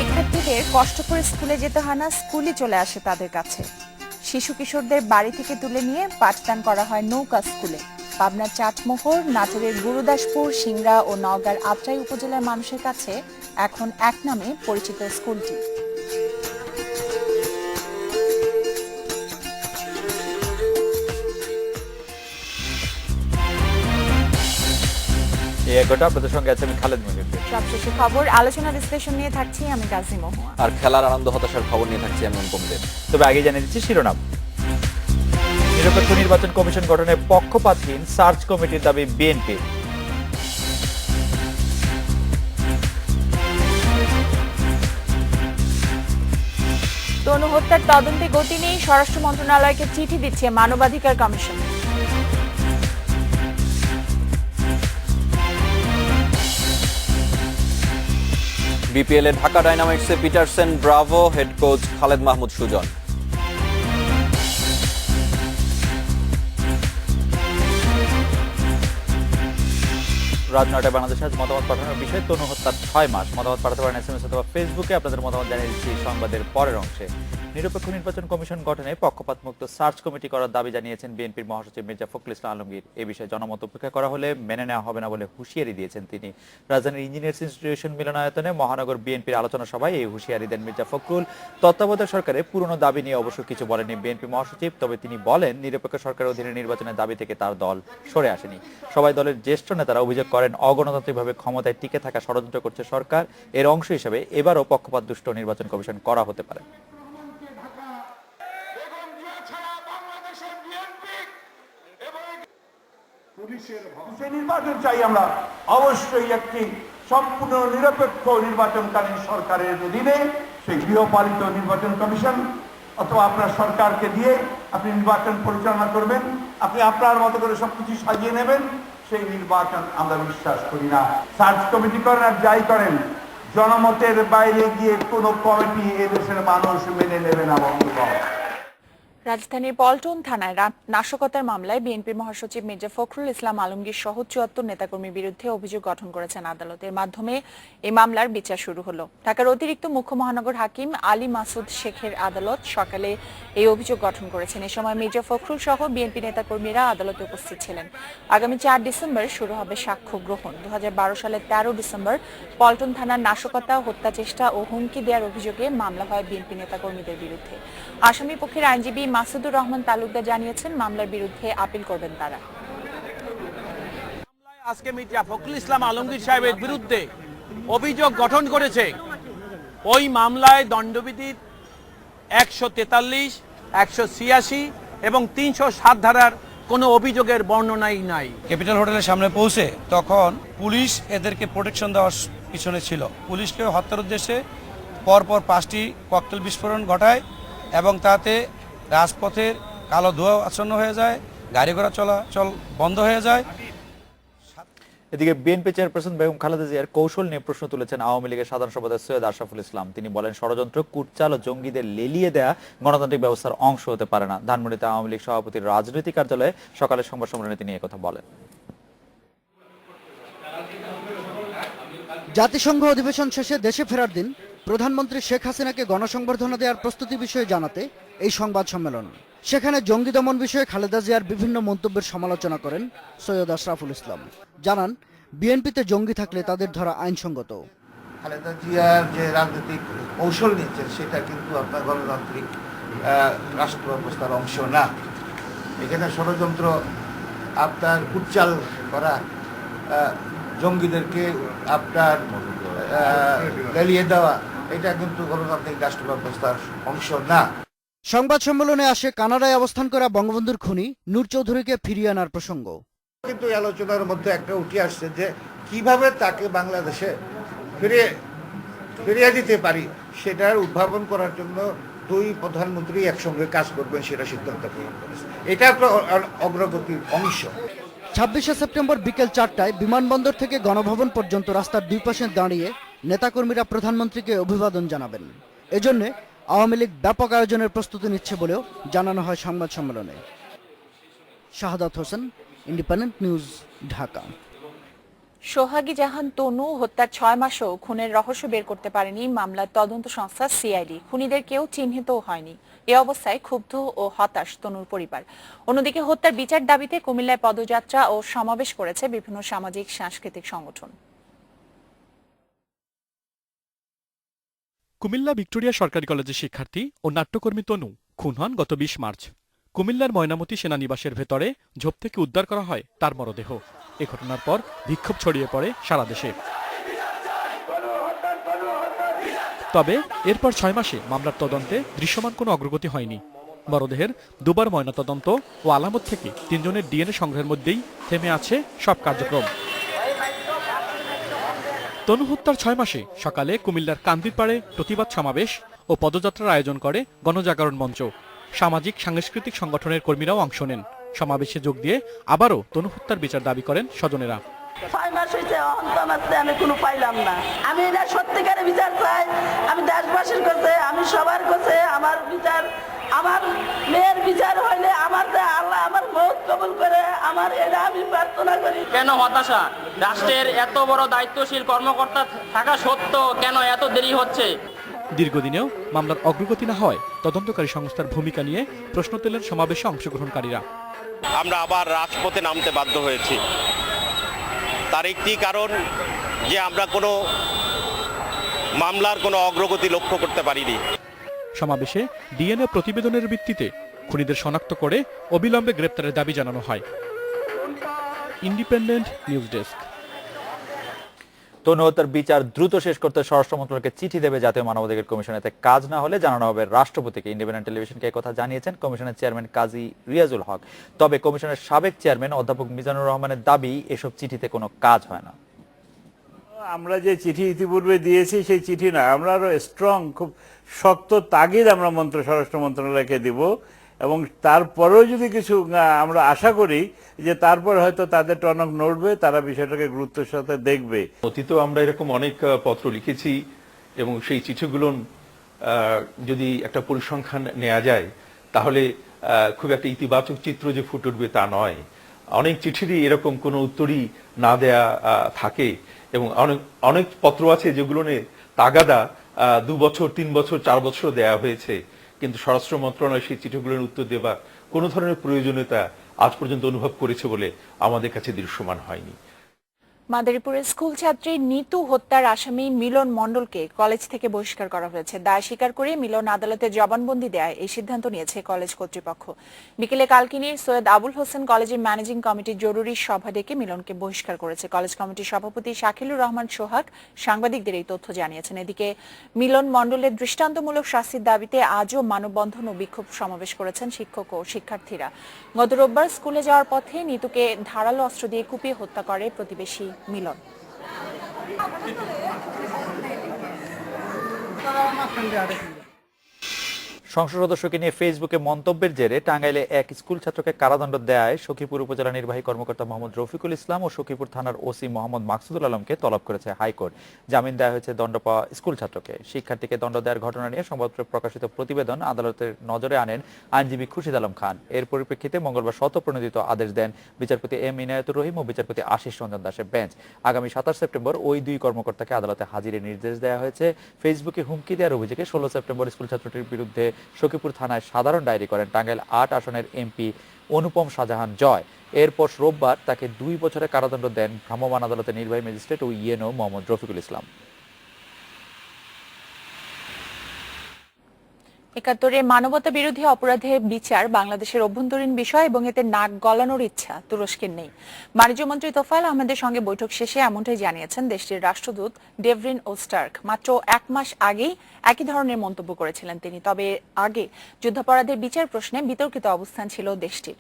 শিক্ষার্থীদের কষ্ট করে স্কুলে যেতে হয় না, স্কুলই চলে আসে তাদের কাছে। শিশু কিশোরদের বাড়ি থেকে তুলে নিয়ে পাঠদান করা হয় নৌকা স্কুলে। পাবনার চাটমোহর, নাটোরের গুরুদাসপুর, সিংড়া ও নওগাঁর আত্রাই উপজেলার মানুষের কাছে এখন এক নামে পরিচিত স্কুলটি। আপনাদের সঙ্গে আছে আমি খালেদ মজিদ। সবশেষে খবর, আলোচনা বিশ্লেষণ নিয়ে থাকছি আমি কাজী মহুয়া, আর খেলার আনন্দ হতাশার খবর নিয়ে থাকছি আমি অনুপম দেব। তবে আগে জানিয়ে দিচ্ছি শিরোনাম। নিরপেক্ষ নির্বাচন কমিশন গঠনে পক্ষপাতহীন সার্চ কমিটির দাবি বিএনপি। তনু হত্যার তদন্তে গতি নেই, স্বরাষ্ট্র মন্ত্রণালয়কে চিঠি দিচ্ছে মানবাধিকার কমিশন। বিপিএল এ ঢাকা ডায়নামাইটসে Pietersen Bravo, head coach Khaled Mahmud Sujon. রাত ৯টায় বাংলাদেশে আজ মতামত পাঠানোর বিষয়ে তনু হত্যার ৬ মাস। মতামত পাঠাতে পারেন SMS অথবা ফেসবুকে। আপনাদের মতামত জানিয়ে দিচ্ছি সংবাদের পরের অংশে। নিরপেক্ষ নির্বাচন কমিশন গঠনে পক্ষপাতমুক্ত সার্চ কমিটি করার দাবি জানিয়েছেন বিএনপির মহাসচিব মির্জা ফখরুল ইসলাম আলমগীর। এ বিষয়ে জনমত উপেক্ষা করা হলে মেনে নেওয়া হবে না বলে হুঁশিয়ারি দিয়েছেন তিনি। রাজধানীর ইঞ্জিনিয়ার্স ইনস্টিটিউশন মিলনায়তনে মহানগর বিএনপির আলোচনা সভায় এই হুঁশিয়ারি দেন মির্জা ফখরুল। তত্ত্বাবধায়ক সরকারের পুরনো দাবি নিয়ে অবশ্য কিছু বলেননি বিএনপি মহাসচিব, তবে তিনি বলেন নিরপেক্ষ সরকারের অধীনে নির্বাচনের দাবি থেকে তার দল সরে আসেনি। সবাই দলের জ্যেষ্ঠ নেতারা অভিযোগ করেন অগণতান্ত্রিকভাবে ক্ষমতায় টিকে থাকা ষড়যন্ত্র করছে সরকার। এর অংশ হিসেবে এবারও পক্ষপাত দুষ্ট নির্বাচন কমিশন করা হতে পারে। নির্বাচন চাই আমরা, অবশ্যই একটি সম্পূর্ণ নিরপেক্ষ নির্বাচনকালীন সরকারের অধীনে সেই গৃহপালিত নির্বাচন কমিশন অথবা আপনার সরকারকে দিয়ে আপনি নির্বাচন পরিচালনা করবেন, আপনি আপনার মতো করে সবকিছু সাজিয়ে নেবেন। সেই নির্বাচন আমরা বিশ্বাস করি না। সার্চ কমিটি করেন আর যাই করেন, জনমতের বাইরে গিয়ে কোনো কমিটি এদেশের মানুষ মেনে নেবে না। বন্ধুগণ, রাজধানীর পল্টন থানায় নাশকতার মামলায় বিএনপির মহাসচিব মির্জা ফখরুল ইসলাম আলমগীর সহ ৭৪ নেতাকর্মীর বিরুদ্ধে অভিযোগ গঠন করেছেন আদালতের মাধ্যমে এই মামলার বিচার শুরু হলো। ঢাকার অতিরিক্ত মুখ্য মহানগর হাকিম আলী মাসুদ শেখের আদালত সকালে এই অভিযোগ গঠন করেছেন। এ সময় মির্জা ফখরুল সহ বিএনপি নেতাকর্মীরা আদালতে উপস্থিত ছিলেন। আগামী ৪ ডিসেম্বর শুরু হবে সাক্ষ্য গ্রহণ। ২০১২ সালের ১৩ ডিসেম্বর পল্টন থানার নাশকতা, হত্যা চেষ্টা ও হুমকি দেওয়ার অভিযোগে মামলা হয় বিএনপি নেতাকর্মীদের বিরুদ্ধে। আসামি পক্ষের আইনজীবী মাসুদুর রহমান তালুকদার জানিয়েছেন মামলার বিরুদ্ধে আপিল করবেন তারা। আজকে মির্জা ফখরুল ইসলাম আলমগীর সাহেবের বিরুদ্ধে অভিযোগ গঠন করেছে, ওই মামলায় দণ্ডবিধির ১৪৩, ১৮৬ এবং ৩০৭ ধারার কোনো অভিযোগের বর্ণনাই নাই। ক্যাপিটাল হোটেলের সামনে পৌঁছে তখন পুলিশ এদেরকে প্রোটেকশন দেওয়ার পিছনে ছিল। পুলিশকে হত্যার উদ্দেশ্যে পরপর 5টি ককটেল বিস্ফোরণ ঘটায় এবং তাতে রাজপথের কালো ধোঁয়া আচ্ছন্ন হয়ে যায়, গাড়ি ঘোড়া চলাচল বন্ধ হয়ে যায়। এদিকে বিএনপি চেয়ারপারসন বেগম খালেদা জিয়ার কৌশল নিয়ে প্রশ্ন তুলেছেন আওয়ামী লীগের সাধারণ সম্পাদক সৈয়দ আশরাফুল ইসলাম। তিনি বলেন ষড়যন্ত্র, কুটচাল ও জঙ্গিদের লেলিয়ে দেয়া গণতান্ত্রিক ব্যবস্থার অংশ হতে পারে না। ধানমন্ডিতে আওয়ামী লীগ সভাপতির রাজনৈতিক কার্যালয়ে সকালে সংবাদ সম্মেলনে তিনি একথা বলেন। জাতিসংঘ অধিবেশন শেষে দেশে ফেরার দিন প্রধানমন্ত্রী শেখ হাসিনাকে গণসংবর্ধনা দেওয়ার প্রস্তুতি বিষয়ে জানাতে এই সংবাদ সম্মেলন। সেখানে জঙ্গি দমন বিষয়ে খালেদা জিয়ার বিভিন্ন মন্তব্যের সমালোচনা করেন সৈয়দ আশরাফুল ইসলাম। জানান বিএনপিতে জঙ্গি থাকলে তাদের ধরা আইনসঙ্গত। খালেদা জিয়ার যে রাজনৈতিক কৌশল নিচ্ছেন সেটা কিন্তু আপনার গণতান্ত্রিক রাষ্ট্র ব্যবস্থার অংশ না। এখানে ষড়যন্ত্র, আপনার উচ্চাল করা, জঙ্গিদেরকে আপনার লেলিয়ে দেওয়া, এটা কিন্তু গণতান্ত্রিক রাষ্ট্র ব্যবস্থার অংশ না। সংবাদ সম্মেলনে আসে কানাডায় অবস্থান করা বঙ্গবন্ধুর খুনি নূর চৌধুরীকে ফিরিয়ে আনার প্রসঙ্গ। কিন্তু এই আলোচনার মধ্যে একটা উঠে আসছে যে কিভাবে তাকে বাংলাদেশে ফিরিয়ে দিতে পারি, সেটার উদ্ভাবন করার জন্য দুই প্রধানমন্ত্রী একসঙ্গে কাজ করবেন, সেটা সিদ্ধান্ত গ্রহণ করেছে। এটা একটা অগ্রগতির অংশ। ২৬শে সেপ্টেম্বর বিকেল ৪টায় বিমানবন্দর থেকে গণভবন পর্যন্ত রাস্তার দুই পাশে দাঁড়িয়ে নেতাকর্মীরা প্রধানমন্ত্রীকে অভিবাদন জানাবেন। এজন্য আওয়ামী লীগ ব্যাপক আয়োজনের প্রস্তুতি নিচ্ছে বলেও জানানো হয় সংবাদ সম্মেলনে। Shahadat Hossain, independent news, Dhaka. সোহাগী জাহান তনু হত্যার 6 মাসও খুনের রহস্য বের করতে পারেনি মামলার তদন্ত সংস্থা সিআইডি। খুনিদের কেউ চিহ্নিতও হয়নি। এ অবস্থায় ক্ষুব্ধ ও হতাশ তনুর পরিবার। অন্যদিকে হত্যার বিচার দাবিতে কুমিল্লায় পদযাত্রা ও সমাবেশ করেছে বিভিন্ন সামাজিক সাংস্কৃতিক সংগঠন। কুমিল্লা ভিক্টোরিয়া সরকারি কলেজের শিক্ষার্থী ও নাট্যকর্মী তনু খুন হন গত 20 মার্চ। কুমিল্লার ময়নামতি সেনানিবাসের ভেতরে ঝোপ থেকে উদ্ধার করা হয় তার মরদেহ। এ ঘটনার পর বিক্ষোভ ছড়িয়ে পড়ে সারা দেশে। তবে এরপর 6 মাসে মামলার তদন্তে দৃশ্যমান কোনো অগ্রগতি হয়নি। মরদেহের দুবার ময়নাতদন্ত ও আলামত থেকে 3 জনের ডিএনএ সংগ্রহের মধ্যেই থেমে আছে সব কার্যক্রম। তনু হত্যার 6 মাসে সকালে কুমিল্লার কান্দিরপাড়ে প্রতিবাদ সমাবেশ ও পদযাত্রার আয়োজন করে গণজাগরণ মঞ্চ। সামাজিক সাংস্কৃতিক সংগঠনের কর্মীরাও অংশ নেন। সমাবেশে যোগ দিয়ে আবারও তনু হত্যার বিচার দাবি করেন স্বজনেরা। 6 মাস হয়েছে আমি কোনো পাইলাম না। আমি এটা সত্যিকারের বিচার চাই। আমি দেশবাসীর কাছে, আমি সবার কাছে আমার বিচার, আমার মেয়ের বিচার হইলে আমার আল্লাহ আমার মত কবুল করে, আমার এটা আমি প্রার্থনা করি। কেন হতাশা? রাষ্ট্রের এত বড় দায়িত্বশীল কর্মকর্তা থাকা সত্ত্বেও কেন এত দেরি হচ্ছে? দীর্ঘদিনেও মামলার অগ্রগতি না হয় তদন্তকারী সংস্থার ভূমিকা নিয়ে প্রশ্ন তোলেন সমাবেশে অংশগ্রহণকারীরা। আমরা আবার রাজপথে নামতে বাধ্য হয়েছি। তার একটি কারণ যে আমরা কোনো মামলার কোনো অগ্রগতি লক্ষ্য করতে পারিনি। সমাবেশে ডিএনএ প্রতিবেদনের ভিত্তিতে খুনিদের শনাক্ত করে অবিলম্বে গ্রেপ্তারের দাবি জানানো হয়। Independent news desk. তনু হত্যার বিচার দ্রুত শেষ করতে স্বরাষ্ট্র মন্ত্রণালয়কে চিঠি দেবে জাতীয় মানবাধিকার কমিশন। এতে কাজ না হলে জানানো হবে রাষ্ট্রপতিকে। ইন্ডিপেন্ডেন্ট টেলিভিশনকে কথা জানিয়েছেন কমিশনের চেয়ারম্যান কাজী রিয়াজুল হক। তবে কমিশনের সাবেক চেয়ারম্যান অধ্যাপক মিজানুর রহমানের দাবি, এসব চিঠিতে কোনো কাজ হয় না। আমরা যে চিঠি ইতিপূর্বে দিয়েছি সেই চিঠি না, আমরা আরো স্ট্রং, খুব শক্ত তাগিদ আমরা স্বরাষ্ট্র মন্ত্রণালয়কে দিব, এবং তারপরেও যদি কিছু আমরা আশা করি যে তারপর হয়তো তাদের টনক নড়বে, তারা বিষয়টাকে গুরুত্বের সাথে দেখবে। অতীতেও আমরা এরকম অনেক পত্র লিখেছি এবং সেই চিঠিগুলো যদি একটা পরিসংখ্যান নেওয়া যায় তাহলে খুব একটা ইতিবাচক চিত্র যে ফুটে উঠবে তা নয়। অনেক চিঠিরই এরকম কোনো উত্তরই না দেয়া থাকে এবং অনেক পত্র আছে যেগুলো নিয়ে তাগাদা 2 বছর 3 বছর 4 বছর দেয়া হয়েছে, কিন্তু স্বরাষ্ট্র মন্ত্রণালয় সেই চিঠিগুলোর উত্তর দেওয়া কোনো ধরনের প্রয়োজনীয়তা আজ পর্যন্ত অনুভব করেছে বলে আমাদের কাছে দৃশ্যমান হয়নি। মাদারীপুরের স্কুল ছাত্রী নিতু হত্যার আসামি মিলন মণ্ডলকে কলেজ থেকে বহিষ্কার করা হয়েছে। দায় স্বীকার করে মিলন আদালতে জবানবন্দি দেয় এই সিদ্ধান্ত নিয়েছে কলেজ কর্তৃপক্ষ। বিকেলে কালকিনির সৈয়দ আবুল হোসেন কলেজের ম্যানেজিং কমিটির জরুরি সভা ডেকে মিলনকে বহিষ্কার করেছে। কলেজ কমিটির সভাপতি শাকিলুর রহমান সোহাগ সাংবাদিকদের এই তথ্য জানিয়েছেন। এদিকে মিলন মণ্ডলের দৃষ্টান্তমূলক শাস্তির দাবিতে আজও মানববন্ধন ও বিক্ষোভ সমাবেশ করেছেন শিক্ষক ও শিক্ষার্থীরা। গত রোববার স্কুলে যাওয়ার পথে নিতুকে ধারালো অস্ত্র দিয়ে কুপিয়ে হত্যা করে প্রতিবেশী মিলন। সংসদ সদস্যকে নিয়ে ফেসবুকে মন্তব্যের জেরে টাঙ্গাইলে এক স্কুল ছাত্রকে কারাদণ্ড দেয় সখীপুর উপজেলা নির্বাহী কর্মকর্তা মোহাম্মদ রফিকুল ইসলাম ও সখীপুর থানার ওসি মোহাম্মদ মাকসুদুল আলমকে তলব করেছে হাইকোর্ট। জামিন দেওয়া হয়েছে দণ্ড পাওয়া স্কুল ছাত্রকে। শিক্ষার্থীকে দণ্ড দেওয়ার ঘটনা নিয়ে সংবাদপত্রে প্রকাশিত প্রতিবেদন আদালতের নজরে আনেন আইনজীবী খুরশিদ আলম খান। এর পরিপ্রেক্ষিতে মঙ্গলবার স্বতঃপ্রণোদিত আদেশ দেন বিচারপতি এম ইনায়েতুর রহিম ও বিচারপতি আশিস রঞ্জন দাসের বেঞ্চ। আগামী 27 সেপ্টেম্বর ওই 2 কর্মকর্তাকে আদালতে হাজিরের নির্দেশ দেওয়া হয়েছে। ফেসবুকে হুমকি দেওয়ার অভিযোগে 16 সেপ্টেম্বর স্কুল ছাত্রটির বিরুদ্ধে সখীপুর থানায় সাধারণ ডায়েরি করেন টাঙ্গাইল 8 আসনের এমপি অনুপম শাহজাহান জয়। এরপর রোববার তাকে 2 বছরের কারাদণ্ড দেন ভ্রাম্যমাণ আদালতের নির্বাহী ম্যাজিস্ট্রেট ও ইএনও মোহাম্মদ রফিকুল ইসলাম। ৭১ মানবতা বিরোধী অপরাধের বিচার বাংলাদেশের অভ্যন্তরীণ বিষয় এবং এতে নাক গলানোর ইচ্ছা তুরস্কের নেই। বাণিজ্যমন্ত্রী তোফায়েল আহমেদের সঙ্গে বৈঠক শেষে এমনটাই জানিয়েছেন দেশটির রাষ্ট্রদূত ডেভরিন ওস্টার্ক। মাত্র 1 মাস আগেই একই ধরনের মন্তব্য করেছিলেন তিনি। তবে আগে যুদ্ধাপরাধের বিচার প্রশ্নে বিতর্কিত অবস্থান ছিল দেশটির।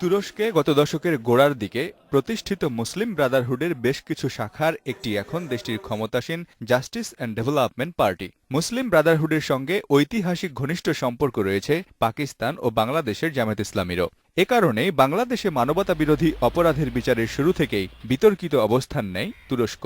তুরস্কে গত দশকের গোড়ার দিকে প্রতিষ্ঠিত মুসলিম ব্রাদারহুডের বেশ কিছু শাখার একটি এখন দেশটির ক্ষমতাসীন জাস্টিস অ্যান্ড ডেভেলপমেন্ট পার্টি। মুসলিম ব্রাদারহুডের সঙ্গে ঐতিহাসিক ঘনিষ্ঠ সম্পর্ক রয়েছে পাকিস্তান ও বাংলাদেশের জামায়াত ইসলামীরও। এ কারণেই বাংলাদেশে মানবতা বিরোধী অপরাধের বিচারের শুরু থেকেই বিতর্কিত অবস্থান নেয় তুরস্ক।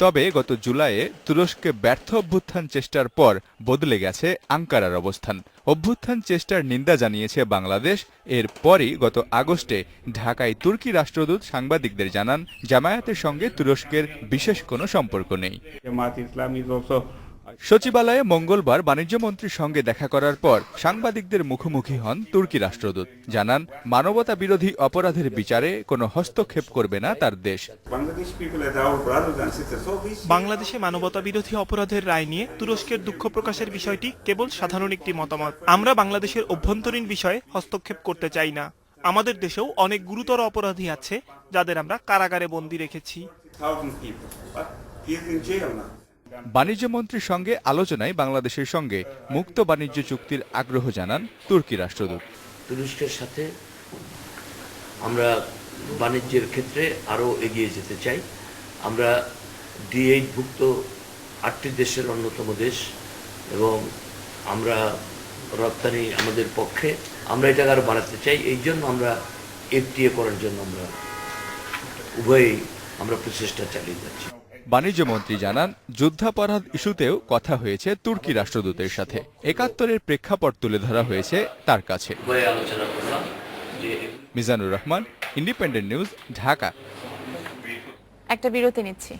তবে গত জুলাইয়ে তুরস্কে ব্যর্থ অভ্যুত্থান চেষ্টার পর বদলে গেছে আঙ্কারার অবস্থান। অভ্যুত্থান চেষ্টার নিন্দা জানিয়েছে বাংলাদেশ। এরপরই গত আগস্টে ঢাকায় তুর্কি রাষ্ট্রদূত সাংবাদিকদের জানান, জামায়াতের সঙ্গে তুরস্কের বিশেষ কোনো সম্পর্ক নেই। সচিবালয়ে মঙ্গলবার বাণিজ্যমন্ত্রীর সঙ্গে দেখা করার পর সাংবাদিকদের মুখোমুখি হন তুর্কি রাষ্ট্রদূত। জানান, মানবতা বিরোধী অপরাধের বিচারে কোনো হস্তক্ষেপ করবে না তার দেশ। বাংলাদেশে মানবতা বিরোধী অপরাধের রায় নিয়ে তুরস্কের দুঃখ প্রকাশের বিষয়টি কেবল সাধারণ একটি মতামত। আমরা বাংলাদেশের অভ্যন্তরীণ বিষয়ে হস্তক্ষেপ করতে চাই না। আমাদের দেশেও অনেক গুরুতর অপরাধী আছে যাদের আমরা কারাগারে বন্দী রেখেছি। বাণিজ্যমন্ত্রীর সঙ্গে আলোচনায় বাংলাদেশের সঙ্গে মুক্ত বাণিজ্য চুক্তির আগ্রহ জানান তুর্কি রাষ্ট্রদূত। তুরস্কের সাথে আমরা বাণিজ্যের ক্ষেত্রে আরও এগিয়ে যেতে চাই। আমরা D8ভুক্ত 8টি দেশের অন্যতম দেশ এবং আমরা রপ্তানি আমাদের পক্ষে, আমরা এটাকে আরও বাড়াতে চাই। এই জন্য আমরা FTA করার জন্য আমরা উভয়ই আমরা প্রচেষ্টা চালিয়ে যাচ্ছি। বাণিজ্যমন্ত্রী জানান, যুদ্ধাপরাধ ইস্যুতেও কথা হয়েছে তুর্কি রাষ্ট্রদূতের সাথে। ৭১-এর প্রেক্ষাপট তুলে ধরা হয়েছে তার কাছে। Mizanur Rahman, independent news, Dhaka. একটা বিরতি নিচ্ছি।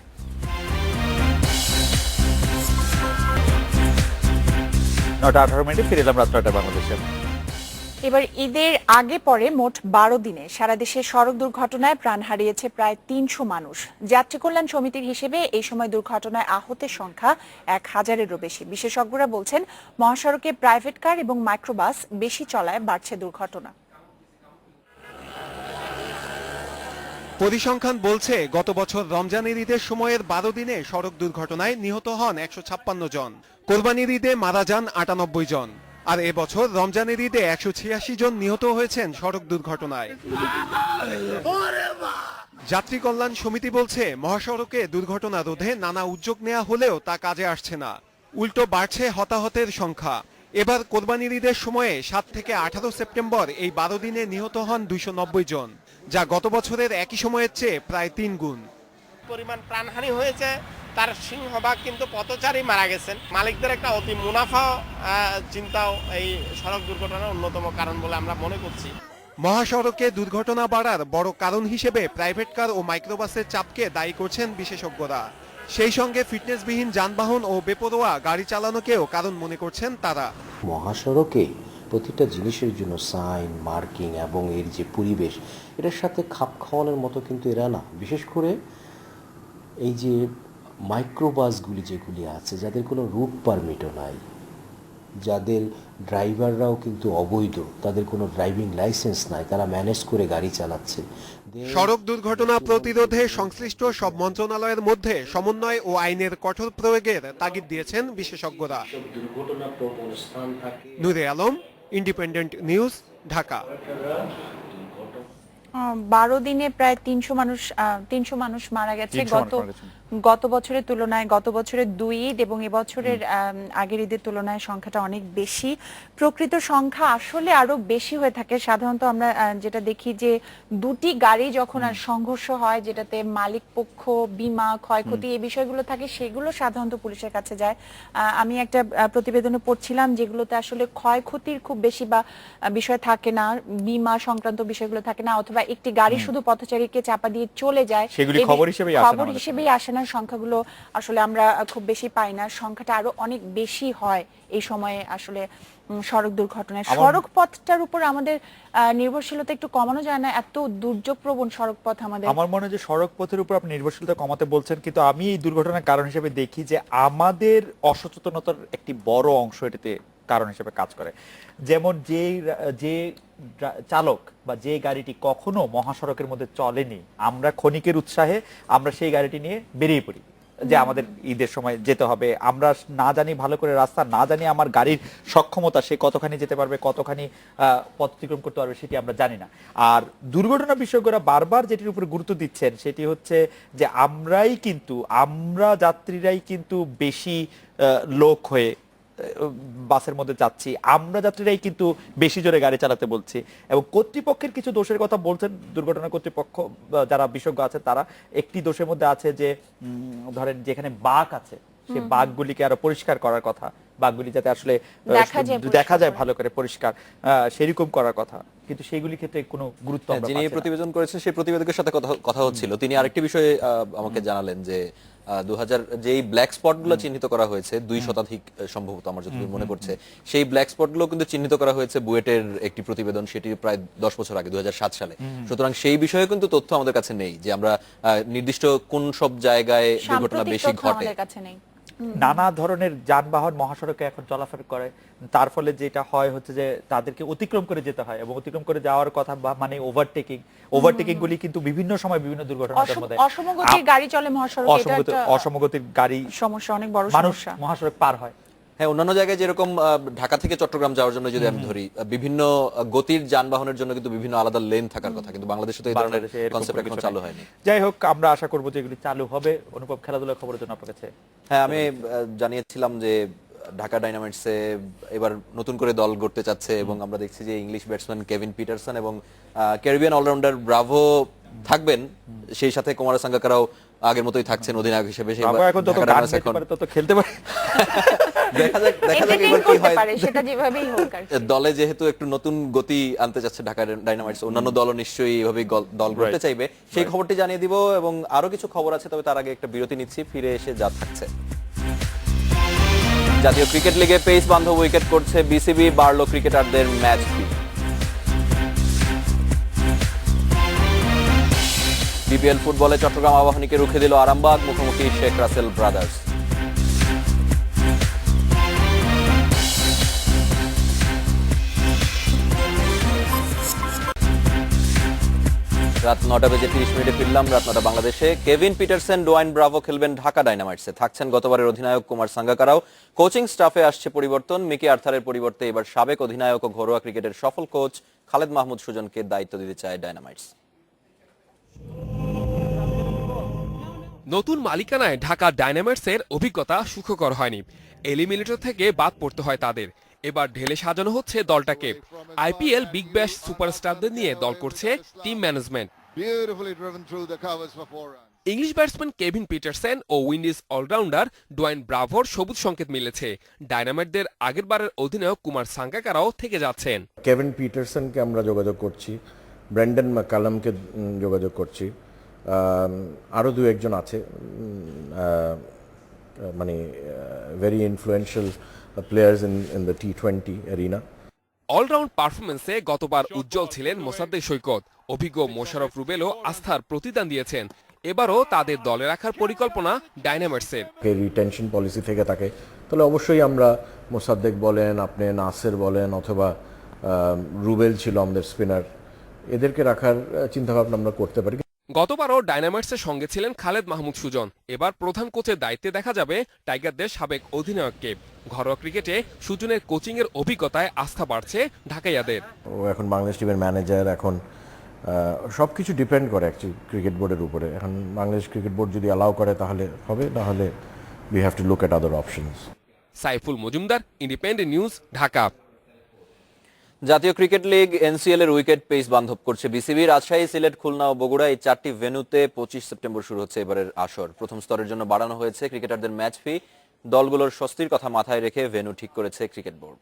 9:18 ফিরে এলাম রাত 9টায় বাংলাদেশে। এবার ঈদের আগে পরে মোট 12 দিনে সারা দেশে সড়ক দুর্ঘটনায় প্রাণ হারিয়েছে প্রায় 300 মানুষ। যাত্রী কল্যাণ সমিতির হিসেবে এই সময় দুর্ঘটনায় আহতের সংখ্যা 1000-এরও বেশি। বিশেষজ্ঞরা বলছেন, মহাসড়কে প্রাইভেট কার এবং মাইক্রোবাস বেশি চলায় বাড়ছে দুর্ঘটনা। পরিসংখ্যান বলছে, গত বছর রমজানের ঈদের সময়ের 12 দিনে সড়ক দুর্ঘটনায় নিহত হন 156 জন। কোরবানির ঈদে মারা যান 98 জন। আর এবছর রমজানের ঈদে 186 জন নিহত হয়েছেন সড়ক দুর্ঘটনায়। যাত্রী কল্যাণ সমিতি বলছে, মহাসড়কে দুর্ঘটনা রোধে নানা উদ্যোগ নেওয়া হলেও তা কাজে আসছে না। উল্টো বাড়ছে হতাহতের সংখ্যা। এবার কোরবানির ঈদের সময়ে 7 থেকে 18 সেপ্টেম্বর এই 12 দিনে নিহত হন 290 জন, যা গত বছরের একই সময়ের চেয়ে প্রায় 3 গুণ। পরিমাণ প্রাণহানি হয়েছে, তার সিংহভাগ কিন্তু পথচারী মারা গেছেন। মালিকদের একটা অতি মুনাফা চিন্তাও এই সড়ক দুর্ঘটনার অন্যতম কারণ বলে আমরা মনে করছি। মহাসড়কে দুর্ঘটনা বাড়ার বড় কারণ হিসেবে প্রাইভেট কার ও মাইক্রোবাসের চাপকে দায়ী করছেন বিশেষজ্ঞরা। সেই সঙ্গে ফিটনেসবিহীন যানবাহন ও বেপরোয়া গাড়ি চালানোকেও কারণ মনে করছেন তারা। মহাসড়কে প্রতিটা জিনিসের জন্য সাইন, মার্কিং এবং এর যে পরিবেশ, এটার সাথে খাপ খাওয়ানোর মতো কিন্তু এরা না। বিশেষ করে এই যে মাইক্রোবাসগুলি যেগুলি আছে, যাদের কোনো রুট পারমিটও নাই, যাদের ড্রাইভাররাও কিন্তু অবৈধ, তাদের কোনো ড্রাইভিং লাইসেন্স নাই, তারা ম্যানেজ করে গাড়ি চালাচ্ছে। সড়ক দুর্ঘটনা প্রতিরোধে সংশ্লিষ্ট সব মন্ত্রণালয়ের মধ্যে সমন্বয় ও আইনের কঠোর প্রয়োগের তাগিদ দিয়েছেন বিশেষজ্ঞরা। নূরে আলম, ইন্ডিপেন্ডেন্ট নিউজ, ঢাকা। 12 দিনে প্রায় 300 মানুষ মারা গেছে। গত বছরের তুলনায়, গত বছরের 2 ঈদ এবং এবছরের আগের ঈদের তুলনায় সংখ্যাটা অনেক বেশি। প্রকৃত সংখ্যা আসলে আরো বেশি হয়ে থাকে। সাধারণত আমরা যেটা দেখি যে দুটি গাড়ি যখন আর সংঘর্ষ হয়, যেটাতে মালিক পক্ষ, বীমা, ক্ষয়ক্ষতি এই বিষয়গুলো থাকে, সেগুলো সাধারণত পুলিশের কাছে যায়। আমি একটা প্রতিবেদনে পড়ছিলাম যেগুলোতে আসলে ক্ষয়ক্ষতির খুব বেশি বা বিষয় থাকে না, বীমা সংক্রান্ত বিষয়গুলো থাকে না, অথবা একটি গাড়ি শুধু পথচারীকে চাপা দিয়ে চলে যায়, সেগুলি খবর হিসেবেই আসে না। সংখ্যাগুলো আসলে আমরা খুব বেশি পাই না। সংখ্যাটা আরো অনেক বেশি হয় এই সময়ে আসলে সড়ক দুর্ঘটনায়। সড়ক পথটার উপর আমাদের নির্ভরশীলতা একটু কমানো যায় না? এত দুর্যোগপ্রবণ সড়ক পথ আমাদের। আমার মনে হয় যে সড়ক পথের উপর আপনি নির্ভরশীলতা কমাতে বলছেন, কিন্তু আমি এই দুর্ঘটনার কারণ হিসেবে দেখি যে আমাদের অসচেতনতার একটি বড় অংশ এটাতে কারণ হিসেবে কাজ করে। যেমন যে চালক বা যে গাড়িটি কখনো মহাসড়কের মধ্যে চলেনি, আমরা ক্ষণিকের উৎসাহে আমরা সেই গাড়িটি নিয়ে বেরিয়ে পড়ি যে আমাদের ঈদের সময় যেতে হবে। আমরা না জানি ভালো করে রাস্তা, না জানি আমার গাড়ির সক্ষমতা, সে কতখানি যেতে পারবে, কতখানি পথ অতিক্রম করতে পারবে, সেটি আমরা জানি না। আর দুর্ঘটনা বিশেষজ্ঞরা বারবার যেটির উপরে গুরুত্ব দিচ্ছেন সেটি হচ্ছে যে আমরা যাত্রীরাই কিন্তু বেশি লোক হয়ে বাসের মধ্যে যাচ্ছি, আমরা যাত্রীরাই কিন্তু বেশি জোরে গাড়ি চালাতে বলছি, এবং কর্তৃপক্ষের কিছু দোষের কথা বলছেন দুর্ঘটনা কর্তৃপক্ষ যারা বিশেষজ্ঞ আছে তারা। একটি দোষের মধ্যে আছে যে ধরেন যেখানে বাঁক আছে সেই বাঁকগুলিকে আরো পরিষ্কার করার কথা, বাঁকগুলি যাতে আসলে দেখা যায় ভালো করে পরিষ্কার, সেরকম করার কথা, কিন্তু সেইগুলি ক্ষেত্রে কোনো গুরুত্ব আমরা যিনি প্রতিবেদন করেছেন সেই প্রতিবেদকের সাথে কথা হচ্ছিল, তিনি আরেকটি বিষয়ে আমাকে জানালেন যে 2000 যেই ব্ল্যাক স্পট গুলো চিহ্নিত করা হয়েছে 2% সম্ভবত আমার যতদূর মনে পড়ছে, সেই ব্ল্যাক স্পট গুলো কিন্তু চিহ্নিত করা হয়েছে বুয়েটের একটি প্রতিবেদন, সেটি প্রায় 10 বছর আগে 2007 সালে। সুতরাং সেই বিষয়ে কিন্তু তথ্য আমাদের কাছে নেই যে আমরা নির্দিষ্ট কোন সব জায়গায় দুর্ঘটনা বেশি ঘটে। নানা ধরনের যানবাহন মহাসড়কে এখন চলাফেরা করে, তার ফলে যেটা হয় হচ্ছে যে তাদেরকে অতিক্রম করে যেতে হয়, এবং অতিক্রম করে যাওয়ার কথা মানে ওভারটেকিং গুলি কিন্তু বিভিন্ন সময় বিভিন্ন দুর্ঘটনার মধ্যে অসমগতির গাড়ি চলে মহাসড়কে, এটা একটা অসমগতির গাড়ি সমস্যা, অনেক বড় সমস্যা, মহাসড়ক পার হয়। হ্যাঁ, অন্যান্য জায়গায় যেরকম ঢাকা থেকে চট্টগ্রাম যাওয়ার জন্য যদি আমি ধরি, বিভিন্ন গতির যানবাহনের জন্য কিন্তু বিভিন্ন আলাদা লেন থাকার কথা, কিন্তু বাংলাদেশে তো এই ধরনের কনসেপ্ট এখন চালু হয়নি। যাই হোক, আমরা আশা করব যে এগুলি চালু হবে। অনুপম, খেলাধুলার খবরের জন্য আপনার কাছে। হ্যাঁ, আমি জানিয়েছিলাম যে ঢাকা ডাইনামাইটসে এবার নতুন করে দল গড়তে চাচ্ছে, এবং আমরা দেখছি যে ইংলিশ ব্যাটসম্যান কেভিন পিটারসন এবং ক্যারিবিয়ান অলরাউন্ডার ব্রাভো থাকবেন, সেই সাথে কুমার সাঙ্গাকারাও আগের মতোই থাকছেন অধিনায়ক হিসেবে। খেলতে পারে, দেখা যাক এবার কি হয়। সেটা যেভাবেই হোক, দলে যেহেতু একটু নতুন গতি আনতে যাচ্ছে ঢাকা ডাইনামাইটস, অন্যান্য দলও নিশ্চয়ই এইভাবেই দল গড়তে চাইবে, সেই খবরটি জানিয়ে দিব। এবং আরো কিছু খবর আছে, তবে তার আগে একটা বিরতি নিচ্ছি, ফিরে এসে যা থাকছে। জাতীয় ক্রিকেট লিগে পেস বান্ধব উইকেট করছে বিসিবি, বাড়লো ক্রিকেটারদের ম্যাচ ফি। বিপিএল ফুটবলে চট্টগ্রাম আবাহনীকে রুখে দিল আরামবাগ, মুখোমুখি শেখ রাসেল ব্রাদার্স। রাত 9:30 ফিরলাম, রাত 9টা বাংলাদেশে। কেভিন পিটারসন, ডোয়াইন ব্রাভো খেলবেন ঢাকা ডাইনামাইটসে। থাকছেন গতবারের অধিনায়ক কুমার সাঙ্গাকারাও। কোচিং স্টাফে আসছে পরিবর্তন, মিকি আর্থারের পরিবর্তে এবার সাবেক অধিনায়ক ও ঘরোয়া ক্রিকেটের সফল কোচ খালেদ মাহমুদ সুজনকে দায়িত্ব দিতে চায় ডাইনামাইটস। নতুন মালিকানায় ঢাকা ডাইনামাইটসের অভিজ্ঞতা সুখকর হয়নি, এলিমিনেটর থেকে বাদ পড়তে হয় তাদের। এবার ঢেলে সাজানো হচ্ছে দলটাকে। আইপিএল বিগ ব্যাশ সুপারস্টারদের নিয়ে দল করছে team management. English batsman Kevin Pietersen ও উইন্ডিজ অলরাউন্ডার ডোয়াইন ব্রাভোর সবুজ সংকেত মিলেছে। ডায়নামাইটদের আগেরবারের অধিনায়ক কুমার সাঙ্গাকারাও থেকে যাচ্ছেন। কেভিন পিটারসনকে আমরা যোগাযোগ করছি, ব্র্যান্ডন ম্যাকালামকে যোগাযোগ করছি, আরও দু একজন আছে, মানে very influential players in the T20 arena. Allround পারফরমেন্সে গতবার উজ্জ্বল ছিলেন মোসাদ্দেক সৈকত। অভিজ্ঞ মোশাররফ রুবেলও আস্থার প্রতিদান দিয়েছেন। এবারও তাদের দলে রাখার পরিকল্পনা ডাইনামাইটসের। রিটেনশন পলিসি থেকে থাকে, তাহলে অবশ্যই আমরা মোসাদ্দেক বলেন, আপনি নাসের বলেন, অথবা রুবেল ছিল আমাদের স্পিনার, এদেরকে রাখার চিন্তাভাবনা আমরা করতে পারি। গতবারও ডাইনামাইটসের সঙ্গে ছিলেন খালেদ মাহমুদ সুজন। এবার প্রধান কোচের দায়িত্বে দেখা যাবে টাইগারদের সাবেক অধিনায়ককে। ঘরোয়া ক্রিকেটে সুজনের কোচিংয়ের অভিজ্ঞতায় আস্থা বাড়ছে ঢাকাইয়াদের। ও এখন বাংলাদেশ টিমের ম্যানেজার, এখন সবকিছু ডিপেন্ড করে অ্যাকচুয়ালি ক্রিকেট বোর্ডের উপরে। এখন বাংলাদেশ ক্রিকেট বোর্ড যদি অ্যালাউ করে তাহলে হবে, নাহলে we have to look at other options. Saiful Majumdar, independent news, Dhaka. জাতীয় ক্রিকেট লিগ এনসিএল এর উইকেট পেস বান্ধব করছে বিসিবি। রাজশাহী, সিলেট, খুলনা ও বগুড়া এই 4টি ভেন্যুতে 25 সেপ্টেম্বর শুরু হচ্ছে এবারের আসর। প্রথম স্তরের জন্য বাড়ানো হয়েছে ক্রিকেটারদের ম্যাচ ফি। দলগুলোর স্বস্তির কথা মাথায় রেখে ভেন্যু ঠিক করেছে ক্রিকেট বোর্ড।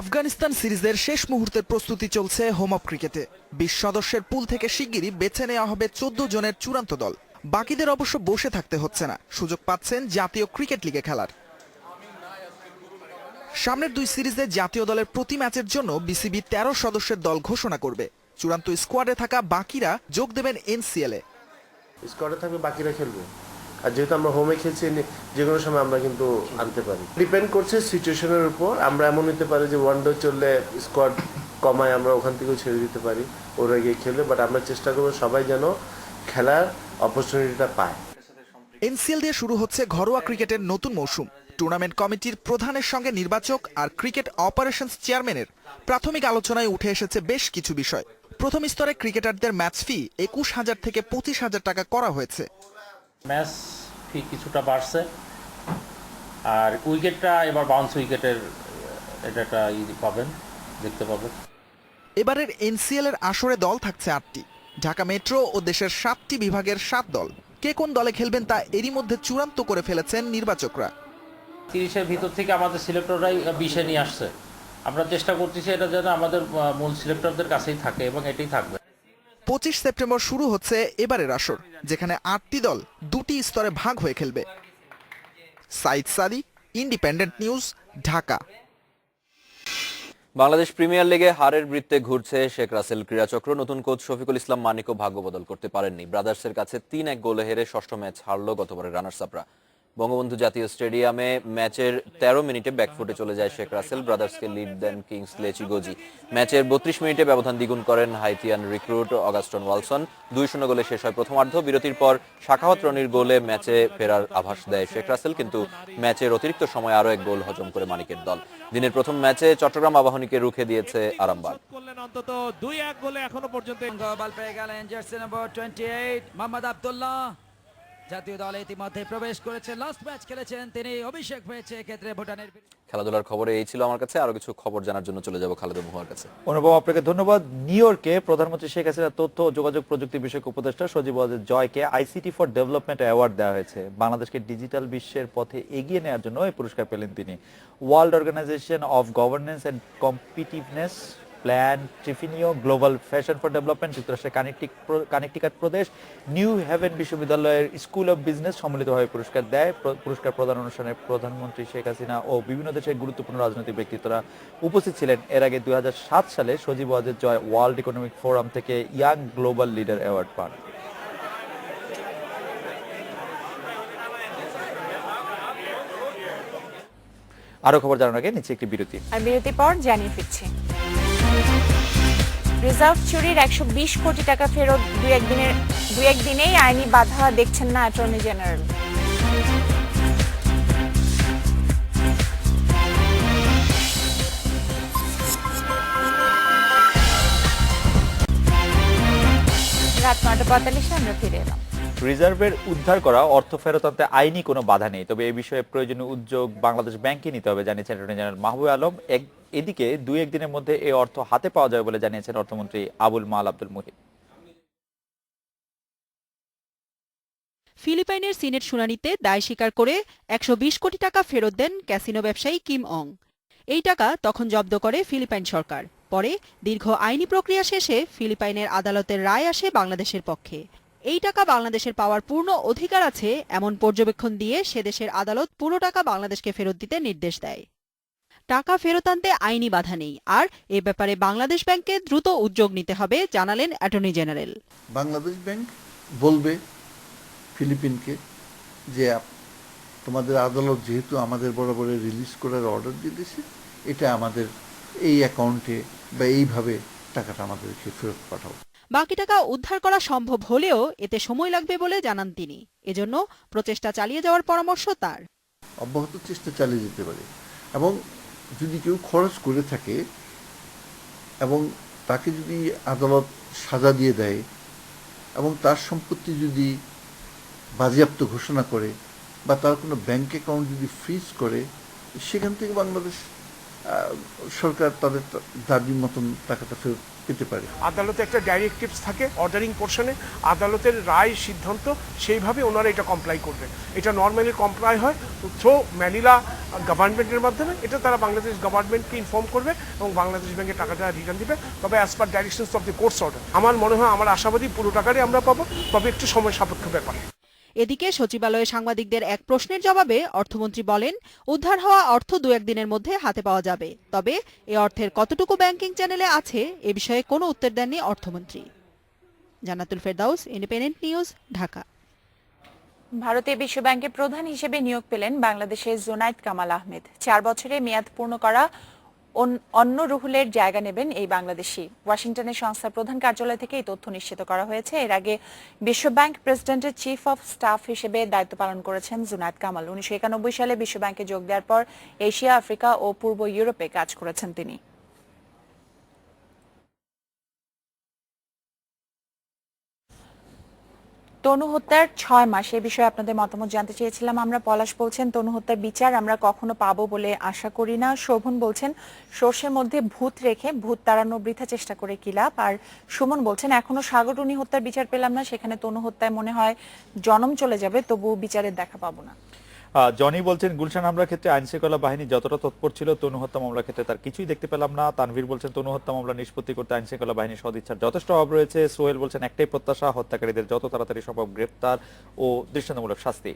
আফগানিস্তান সিরিজের শেষ মুহূর্তের প্রস্তুতি চলছে হোম অফ ক্রিকেটে। 20 সদস্যের পুল থেকে শিগগিরই বেছে নেওয়া হবে 14 জনের চূড়ান্ত দল। বাকিদের অবশ্য বসে থাকতে হচ্ছে না, সুযোগ পাচ্ছেন জাতীয় ক্রিকেট লিগে খেলার। সামনের 2 সিরিজে জাতীয় দলের প্রতি ম্যাচের জন্য বিসিবি 13 সদস্যের দল ঘোষণা করবে। চূড়ান্ত স্কোয়াডে থাকা বাকিরা যোগ দেবেন এনসিএল এ। স্কোয়াডে থাকবে, বাকিরা খেলবে। আর যেহেতু আমরা হোমে খেলছি, যে কোনো সময় আমরা কিন্তু আনতে পারি। ডিপেন্ড করছে সিচুয়েশনের উপর। আমরা এমন হতে পারি যে ওয়ানডে চললে স্কোয়াড কমায় আমরা ওখান থেকেও ছেড়ে দিতে পারি, ওরা গিয়ে খেলবে। বাট আমরা চেষ্টা করবো সবাই যেন খেলার অপরচুনিটিটা পায়। এনসিএল দিয়ে শুরু হচ্ছে ঘরোয়া ক্রিকেটের নতুন মৌসুম। টুর্নামেন্ট কমিটির প্রধানের সঙ্গে নির্বাচক আর ক্রিকেট অপারেশনস চেয়ারম্যানের প্রাথমিক আলোচনায় উঠে এসেছে বেশ কিছু বিষয়। প্রথম স্তরে ক্রিকেটারদের ম্যাচ ফি 21,000 থেকে 25,000 টাকা করা হয়েছে। ম্যাচ ফি কিছুটা বাড়ছে, আর উইকেটটা এবার বাউন্স উইকেটের এটা একটা পাবেন, দেখতে পাবেন। এবারের এনসিএল এর আসরে দল থাকছে 8টি, ঢাকা মেট্রো ও দেশের 7টি বিভাগের 7 দল। কে কোন দলে খেলবেন তা এরই মধ্যে চূড়ান্ত করে ফেলেছেন নির্বাচকরা। 30-এর ভিতর থেকে আমাদের সিলেক্টররাই 20-এ নিয়ে আসছে। আমরা চেষ্টা করতেছি এটা যেন আমাদের মূল সিলেক্টরদের কাছেই থাকে এবং এটাই থাকবে। 25 সেপ্টেম্বর শুরু হচ্ছে এবারের আসর, যেখানে 8টি দল 2টি স্তরে ভাগ হয়ে খেলবে। সাইদ সাদি, independent news, Dhaka. Bangladesh premier লিগে হারের বৃত্তে ঘুরছে শেখ রাসেল ক্রীড়াচক্র। নতুন কোচ শফিকুল ইসলাম মানিকও ভাগ্য বদল করতে পারেননি। ব্রাদার্সের কাছে 3-1 গোলে হেরে ষষ্ঠ ম্যাচ হারল গতবারের রানার্স আপরা। বঙ্গবন্ধু জাতীয় স্টেডিয়ামে ম্যাচের 13 মিনিটে ব্যাকফুটে চলে যায় শেখ রাসেল। ব্রাদার্সকে লিড দেন কিংসলে চিগোজি। ম্যাচের 32 মিনিটে ব্যবধান দ্বিগুণ করেন হাইতিয়ান রিক্রুট অগাস্টন ওয়ালসন। 2-0 গোলে শেষ হয় প্রথমার্ধ। বিরতির পর শাখাওয়াত রনির গোলে ম্যাচে ফেরার আভাস দেয় শেখ রাসেল, কিন্তু ম্যাচের অতিরিক্ত সময় আরও এক গোল হজম করে মানিকের দল। দিনের প্রথম ম্যাচে চট্টগ্রাম আবাহনীকে রুখে দিয়েছে আরামবাগ। অন্তত 2-1 গোলে এখনো পর্যন্ত বল পেয়ে গেলেন জার্সি নম্বর 28 মোহাম্মদ আব্দুল্লাহ। জাতীয় দলে ইতিমধ্যে প্রবেশ করেছেন, লাস্ট ম্যাচ খেলেছেন তিনি, অভিষেক হয়েছে ক্ষেত্রে ভুটানের। খেলাধুলার খবরে এই ছিল আমার কাছে। আরো কিছু খবর জানার জন্য চলে যাব খালেদ মুহার কাছে। অনুপম, আপনাকে ধন্যবাদ। নিউ ইয়র্কে প্রধানমন্ত্রী শেখ হাসিনার তথ্য ও যোগাযোগ প্রযুক্তি বিষয়ক উপদেষ্টা সজীব ওয়াজেদ জয়কে আইসিটি ফর ডেভেলপমেন্ট অ্যাওয়ার্ড দেওয়া হয়েছে। বাংলাদেশকে ডিজিটাল বিশ্বের পথে এগিয়ে নেওয়ার জন্য এই পুরস্কার পেলেন তিনি। World Organization of Governance and Competitiveness Plan Trifinio Global Fashion for Development যুক্তরাষ্ট্রের কানেকটিকাট প্রদেশ নিউ হেভেন বিশ্ববিদ্যালয়ের স্কুল অব বিজনেস সম্মিলিতভাবে পুরস্কার দেয়। পুরস্কার প্রদান অনুষ্ঠানে প্রধানমন্ত্রী শেখ হাসিনা ও বিভিন্ন দেশের গুরুত্বপূর্ণ রাজনৈতিক ব্যক্তিত্বরা উপস্থিত ছিলেন। এর আগে 2007 সালে Sajeeb Wazed Joy world economic forum থেকে ইয়াং গ্লোবাল লিডার অ্যাওয়ার্ড পান। আরো খবর জানার আগে নিচে একটি বিরতি। আর বিরতির পর জানিয়ে ফিরছি। রিজার্ভ চুরির 120 কোটি টাকা ফেরত দুই একদিনেই আইনি বাধা দেখছেন না অ্যাটর্নি জেনারেল। রাত 9:45 আমরা ফিরে এলাম। রিজার্ভের উদ্ধার করা অর্থ ফেরত আনতে আইনি কোনো বাধা নেই, তবে এই বিষয়ে প্রয়োজনীয় উদ্যোগ বাংলাদেশ ব্যাংকে নিতে হবে জানিয়েছেন অ্যাটর্নি জেনারেল মাহবুব আলম। এদিকে 2-1 দিনের মধ্যে এই অর্থ হাতে পাওয়া যাবে বলে জানিয়েছেন অর্থমন্ত্রী আবুল মাল আব্দুল মুহিত। ফিলিপাইনের সিনেট শুনানিতে দায় স্বীকার করে 120 কোটি টাকা ফেরত দেন ক্যাসিনো ব্যবসায়ী কিম অং। এই টাকা তখন জব্দ করে ফিলিপাইন সরকার। পরে দীর্ঘ আইনি প্রক্রিয়া শেষে ফিলিপাইনের আদালতের রায় আসে বাংলাদেশের পক্ষে। এই টাকা বাংলাদেশের পাওয়ার পূর্ণ অধিকার আছে এমন পর্যবেক্ষণ দিয়ে সেদেশের আদালত পুরো টাকা বাংলাদেশকে ফেরত দিতে নির্দেশ দেয়। টাকা ফেরত আনতে আইনি বাধা নেই, আর এ ব্যাপারে বাংলাদেশ ব্যাংককে দ্রুত উদ্যোগ নিতে হবে জানালেন অ্যাটর্নি জেনারেল। বাংলাদেশ ব্যাংক বলবে ফিলিপিনকে যে তোমাদের আদালত যেহেতু আমাদের বরাবরে রিলিজ করার অর্ডার দিয়েছে, এটা আমাদের এই অ্যাকাউন্টে বা এইভাবে টাকাটা আমাদেরকে ফেরত পাঠাও। বাকি টাকা উদ্ধার করা সম্ভব হলেও এতে সময় লাগবে বলে জানান তিনি। এজন্য প্রচেষ্টা চালিয়ে যাওয়ার পরামর্শ তার। অব্যাহত চেষ্টা চালিয়ে যেতে পারে, এবং যদি কেউ খরচ করে থাকে এবং তাকে যদি আদালত সাজা দিয়ে দেয় এবং তার সম্পত্তি যদি বাজেয়াপ্ত ঘোষণা করে বা তার কোনো ব্যাংক অ্যাকাউন্ট যদি ফ্রিজ করে, সেখান থেকে বাংলাদেশ সরকার তাদের দাবি মতন টাকাটা ফেরত পেতে পারে। আদালতে একটা ডাইরেক্টিভস থাকে অর্ডারিং পোর্শনে, আদালতের রায় সিদ্ধান্ত সেইভাবে ওনারা এটা কমপ্লাই করবে। এটা নর্মালি কমপ্লাই হয় থ্রু ম্যানিলা গভর্নমেন্টের মাধ্যমে। এটা তারা বাংলাদেশ গভর্নমেন্টকে ইনফর্ম করবে এবং বাংলাদেশ ব্যাংকে টাকাটা রিটার্ন দিবে, তবে as per directions of the court's order. আমার মনে হয়, আমার আশাবাদী পুরো টাকারই আমরা পাবো, তবে একটু সময় সাপেক্ষ ব্যাপার। এদিকে সচিবালয়ে সাংবাদিকদের এক প্রশ্নের জবাবে অর্থমন্ত্রী বলেন, উদ্ধার হওয়া অর্থ 2-1 দিনের মধ্যে হাতে পাওয়া যাবে, তবে এ অর্থের কতটুকু ব্যাংকিং চ্যানেলে আছে এ বিষয়ে কোনো উত্তর দেননি অর্থমন্ত্রী। জান্নাতুল ফেরদাউস, ইন্ডিপেন্ডেন্ট নিউজ, ঢাকা। ভারতীয় বিশ্ব ব্যাংকের প্রধান হিসেবে নিয়োগ পেলেন বাংলাদেশের জুনাইদ কামাল আহমেদ। 4 বছরে মেয়াদ পূর্ণ করা অন্য রুহুলের জায়গা নেবেন এই বাংলাদেশি। ওয়াশিংটনের সংস্থার প্রধান কার্যালয় থেকে এই তথ্য নিশ্চিত করা হয়েছে। এর আগে বিশ্বব্যাংক প্রেসিডেন্টের চিফ অফ স্টাফ হিসেবে দায়িত্ব পালন করেছেন জুনাইদ কামাল। 1991 সালে বিশ্বব্যাংকে যোগ দেওয়ার পর এশিয়া, আফ্রিকা ও পূর্ব ইউরোপে কাজ করেছেন তিনি। তনু হত্যার 6 মাস এ বিষয়ে আপনাদের মতামত জানতে চেয়েছিলাম আমরা। পলাশ বলছেন তনু হত্যার বিচার আমরা কখনো পাবো বলে আশা করি না। শোভন বলছেন সর্ষের মধ্যে ভূত রেখে ভূত তাড়ানোর বৃথা চেষ্টা করে কি লাভ। আর সুমন বলছেন এখনো সাগররুনি হত্যার বিচার পেলাম না, সেখানে তনু হত্যায় মনে হয় জনম চলে যাবে, তবু বিচারের দেখা পাবো না। জনি বলছেন গুলশান হামলার ক্ষেত্রে আইনশৃঙ্খলা বাহিনী যতটা তৎপর ছিল তনু হত্যা মামলার ক্ষেত্রে তার কিছুই দেখতে পেলাম না। তানভীর বলছেন তনু হত্যা মামলা নিষ্পত্তি করতে আইনশৃঙ্খলা বাহিনীর সদিচ্ছার যথেষ্ট অভাব রয়েছে। সোহেল বলছেন একটাই প্রত্যাশা, হত্যাকারীদের যত তাড়াতাড়ি সম্ভব গ্রেপ্তার ও দৃষ্টান্তমূলক শাস্তি।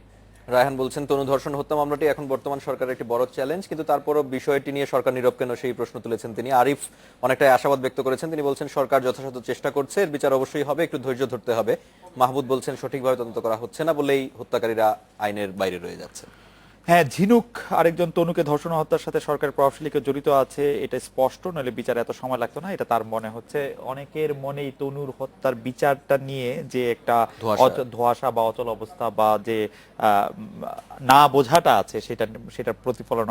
রায়হান বলছেন তনু ধর্ষণ হত্যা মামলাটি এখন বর্তমান সরকারের একটি বড় চ্যালেঞ্জ, কিন্তু তারপরও বিষয়টি নিয়ে সরকার নীরব কেন সেই প্রশ্ন তুলেছেন তিনি। আরিফ অনেকটাই আশাবাদ ব্যক্ত করেছেন, তিনি বলছেন সরকার যথাসাধ্য চেষ্টা করছে, এর বিচার অবশ্যই হবে, একটু ধৈর্য ধরতে হবে। মাহমুদ বলছেন সঠিকভাবে তদন্ত করা হচ্ছে না বলেই হত্যাকারীরা আইনের বাইরে রয়ে যাচ্ছে। হ্যাঁ, ঝিনুক আরেকজন তনুকে ধর্ষণ হত্যার সাথে সরকার প্রভাবশালী কেউ জড়িত আছে, এটা স্পষ্ট, নইলে বিচারে এত সময় লাগতো না, এটা তার মনে হচ্ছে। অনেকের মনেই তনুর হত্যার বিচারটা নিয়ে যে একটা ধোঁয়াশা বা অচল অবস্থা বা যে না বোঝাটা আছে সেটার প্রতিফলন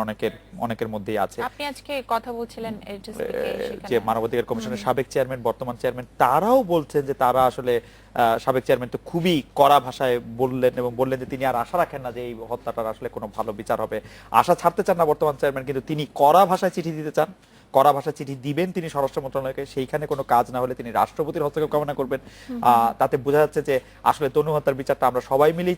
অনেকের মধ্যেই আছে। আপনি আজকে কথা বলছিলেন যে মানবাধিকার কমিশনের সাবেক চেয়ারম্যান বর্তমান চেয়ারম্যান তারাও বলছেন যে তারা আসলে সাবেক চেয়ারম্যান তো খুবই কড়া ভাষায় বললেন এবং বললেন যে তিনি আর আশা রাখেন না যে এই হত্যাটার আসলে কোনো ভালো বিচার হবে। আশা ছাড়তে চান না বর্তমান চেয়ারম্যান, কিন্তু তিনি কড়া ভাষায় চিঠি দিতে চান, কড়া ভাষায় চিঠি দিবেন তিনি স্বরাষ্ট্র মন্ত্রণালয়কে, সেইখানে কোনো কাজ না হলে তিনি রাষ্ট্রপতির হস্তক্ষেপ কামনা করবেন। তাতে বোঝা যাচ্ছে যে আসলে তনু হত্যার বিচারটা আমরা সবাই মিলেই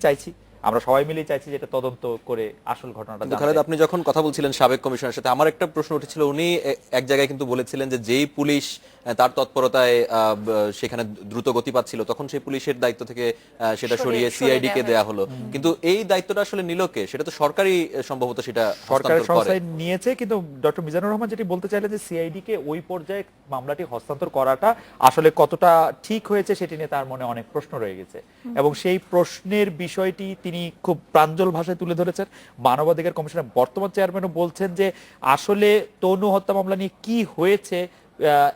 চাইছি, যেটা তদন্ত করে আসল ঘটনাটা। খালেদ, আপনি যখন কথা বলছিলেন সাবেক কমিশনারের সাথে, আমার একটা প্রশ্ন উঠেছিল, উনি এক জায়গায় কিন্তু বলেছিলেন যে যেই পুলিশ তার তৎপরতায় সেখানে দ্রুত গতি পাচ্ছিল তখন সেই পুলিশের দায়িত্ব থেকে সেটা সরিয়ে সিআইডি কে দেয়া হলো, কিন্তু এই দায়িত্বটা আসলে নিল কে? সেটা তো সরকারি সম্ভবত সেটা সরকারের সংস্থায় নিয়েছে, কিন্তু ডক্টর মিজানুর রহমান যেটি বলতে চাইলেন যে সিআইডি কে ওই পর্যায়ে মামলাটি হস্তান্তর করাটা আসলে কতটা ঠিক হয়েছে সেটি নিয়ে তার মনে অনেক প্রশ্ন রয়ে গেছে, এবং সেই প্রশ্নের বিষয়টি তিনি খুব প্রাঞ্জল ভাষায় তুলে ধরেছেন। মানবাধিকার কমিশনের বর্তমান চেয়ারম্যানও বলছেন যে আসলে তনু হত্যা মামলা নিয়ে কি হয়েছে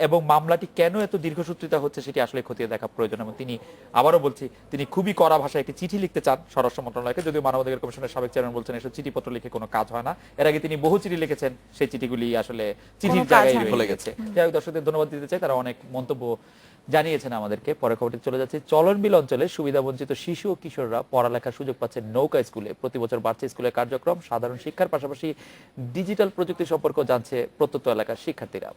এবং মামলাটি কেন এত দীর্ঘসূত্রিতা হচ্ছে সেটি আসলে খতিয়ে দেখা প্রয়োজন, এবং তিনি আবারও বলছি তিনি খুবই কড়া ভাষায় একটি চিঠি লিখতে চান স্বরাষ্ট্র মন্ত্রণালয়কে, যদিও মানবাধিকার কমিশনের সাবেক চেয়ারম্যান বলছেন এসব চিঠিপত্র লিখে কোনো কাজ হয় না। এর আগে তিনি বহু চিঠি লিখেছেন, সেই চিঠিগুলি আসলে চিঠির জায়গায় রয়ে গেছে। যাই হোক, দর্শকদের ধন্যবাদ দিতে চাই, তারা অনেক মন্তব্য জানিয়েছেন আমাদেরকে। পরে খবরটি চলে যাচ্ছে চলনবিল অঞ্চলে সুবিধাবঞ্চিত শিশু ও কিশোররা পড়ালেখার সুযোগ পাচ্ছে নৌকা স্কুলে। প্রতি বছর বাড়ছে স্কুলের কার্যক্রম, সাধারণ শিক্ষার পাশাপাশি ডিজিটাল প্রযুক্তি সম্পর্কে জানছে প্রত্যন্ত এলাকার শিক্ষার্থীরা।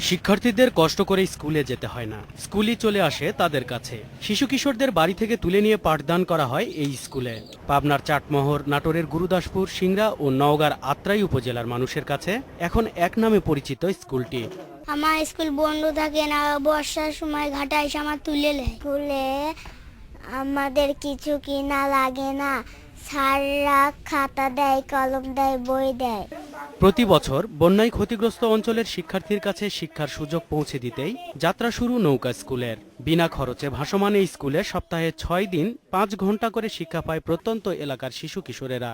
শিক্ষার্থীদের কষ্ট করে স্কুলে যেতে হয় না, স্কুলই চলে আসে তাদের কাছে। শিশু কিশোরদের বাড়ি থেকে তুলে নিয়ে পাঠদান করা হয় এই স্কুলে। পাবনার চাটমোহর, নাটোরের গুরুদাসপুর, সিংড়া ও নওগাঁর আত্রাই উপজেলার মানুষের কাছে এখন এক নামে পরিচিত স্কুলটি। আমার স্কুল বন্ধ থাকে না, বর্ষার সময় ঘাটে এসে আমার তুলে নেয়। স্কুলে আমাদের কিছু কিনা লাগে না, স্যাররা খাতা দেয়, কলম দেয়, বই দেয়। প্রতি বছর বন্যায় ক্ষতিগ্রস্ত অঞ্চলের শিক্ষার্থীর কাছে শিক্ষার সুযোগ পৌঁছে দিতেই যাত্রা শুরু নৌকা স্কুলের। বিনা খরচে ভাসমান এই স্কুলে সপ্তাহে 6 দিন 5 ঘন্টা করে শিক্ষা পায় প্রত্যন্ত এলাকার শিশু কিশোরেরা।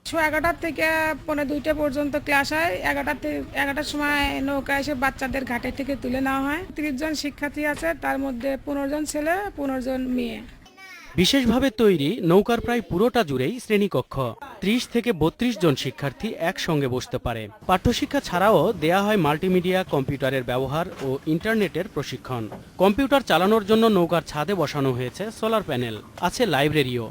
11টা থেকে 2:45 পর্যন্ত ক্লাস হয়। 11টার সময় নৌকা এসে বাচ্চাদের ঘাটে থেকে তুলে নেওয়া হয়। 30 জন শিক্ষার্থী আছে, তার মধ্যে 15 জন ছেলে, 15 জন মেয়ে। বিশেষভাবে তৈরি নৌকার প্রায় পুরোটা জুড়েই শ্রেণীকক্ষ। 30 থেকে 32 জন শিক্ষার্থী একসঙ্গে বসতে পারে। পাঠ্যশিক্ষা ছাড়াও দেয়া হয় মাল্টিমিডিয়া, কম্পিউটারের ব্যবহার ও ইন্টারনেটের প্রশিক্ষণ। কম্পিউটার চালানোর জন্য নৌকার ছাদে বসানো হয়েছে সোলার প্যানেল, আছে লাইব্রেরিও।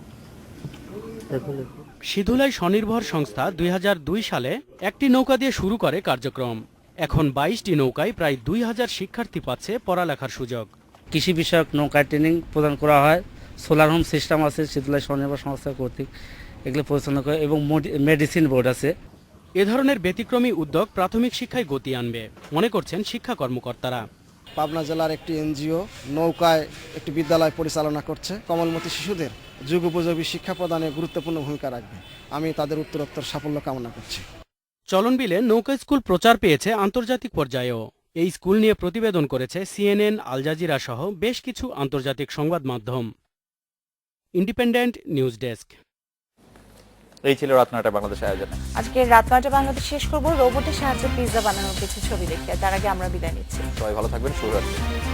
সিধুলাই স্বনির্ভর সংস্থা 2002 সালে একটি নৌকা দিয়ে শুরু করে কার্যক্রম। এখন 22টি নৌকায় প্রায় 2000 শিক্ষার্থী পাচ্ছে পড়ালেখার সুযোগ। কৃষি বিষয়ক নৌকা ট্রেনিং প্রদান করা হয়। সোলার হোম সিস্টেম আছে সিধুলাই স্বনির্ভর সংস্থা কর্তৃক, এগুলো পরিচালনা করে, এবং মেডিসিন বোর্ড আছে। এ ধরনের ব্যতিক্রমী উদ্যোগ প্রাথমিক শিক্ষায় গতি আনবে মনে করছেন শিক্ষা কর্মকর্তারা। পাবনা জেলার একটি এনজিও নৌকায় একটি বিদ্যালয় পরিচালনা করছে। কমলমতি শিশুদের যুগোপযোগী শিক্ষা প্রদানে গুরুত্বপূর্ণ ভূমিকা রাখবে। আমি তাদের উত্তরোত্তর সাফল্য কামনা করছি। চলনবিলে নৌকা স্কুল প্রচার পেয়েছে আন্তর্জাতিক পর্যায়েও। এই স্কুল নিয়ে প্রতিবেদন করেছে CNN, আল জাজিরা সহ বেশ কিছু আন্তর্জাতিক সংবাদ মাধ্যম। Independent news desk. এই ছিল রাত 9টা বাংলাদেশের আয়োজনে। আজকে রাত 9টা বাংলাদেশ শেষ করব রোবটের সাহায্যে পিৎজা বানানোর কিছু ছবি দেখিয়ে। তার আগে আমরা বিদায় নিচ্ছি। সবাই ভালো থাকবেন, শুভরাত্রি।